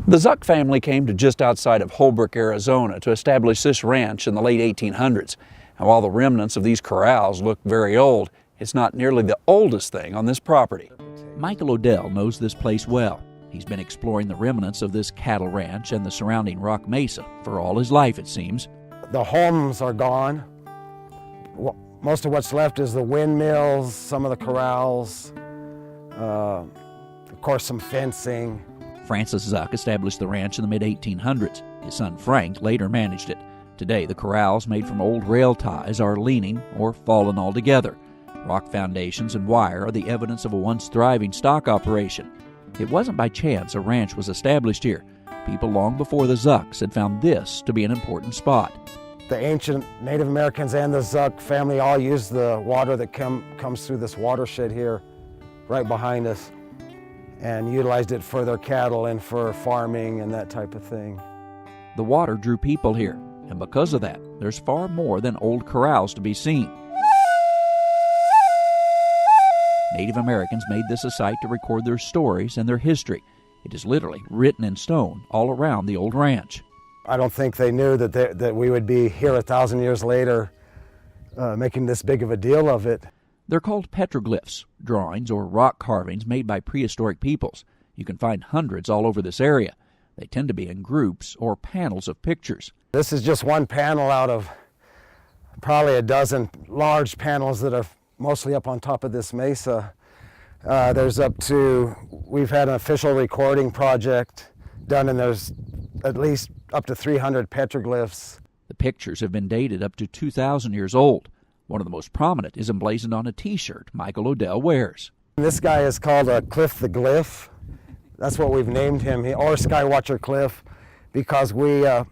The Zuck family came to just outside of Holbrook, Arizona to establish this ranch in the late 1800s. And while the remnants of these corrals look very old, it's not nearly the oldest thing on this property. Michael Odell knows this place well. He's been exploring the remnants of this cattle ranch and the surrounding rock mesa for all his life, it seems. The homes are gone. Most of what's left is the windmills, some of the corrals, of course some fencing. Francis Zuck established the ranch in the mid-1800s. His son Frank later managed it. Today, the corrals made from old rail ties are leaning or fallen altogether. Rock foundations and wire are the evidence of a once thriving stock operation. It wasn't by chance a ranch was established here. People long before the Zucks had found this to be an important spot. The ancient Native Americans and the Zuck family all used the water that comes through this watershed here, right behind us, and utilized it for their cattle and for farming and that type of thing. The water drew people here, and because of that, there's far more than old corrals to be seen. Native Americans made this a site to record their stories and their history. It is literally written in stone all around the old ranch. I don't think they knew that we would be here 1,000 years later making this big of a deal of it. They're called petroglyphs, drawings or rock carvings made by prehistoric peoples. You can find hundreds all over this area. They tend to be in groups or panels of pictures. This is just one panel out of probably a dozen large panels that are mostly up on top of this mesa. We've had an official recording project done, and there's at least up to 300 petroglyphs. The pictures have been dated up to 2,000 years old. One of the most prominent is emblazoned on a T-shirt Michael Odell wears. This guy is called Cliff the Glyph. That's what we've named him, or Skywatcher Cliff, because we're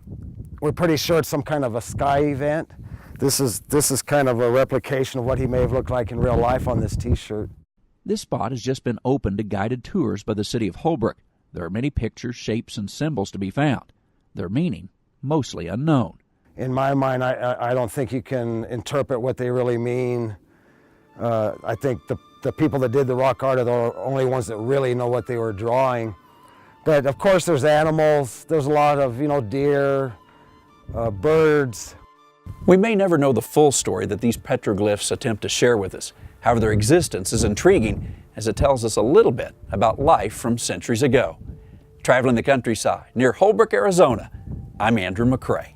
pretty sure it's some kind of a sky event. This is kind of a replication of what he may have looked like in real life on this T-shirt. This spot has just been opened to guided tours by the city of Holbrook. There are many pictures, shapes, and symbols to be found. Their meaning mostly unknown. In my mind, I don't think you can interpret what they really mean. I think the people that did the rock art are the only ones that really know what they were drawing. But of course there's animals, there's a lot of, deer, birds. We may never know the full story that these petroglyphs attempt to share with us. However, their existence is intriguing as it tells us a little bit about life from centuries ago. Traveling the countryside near Holbrook, Arizona, I'm Andrew McCrae.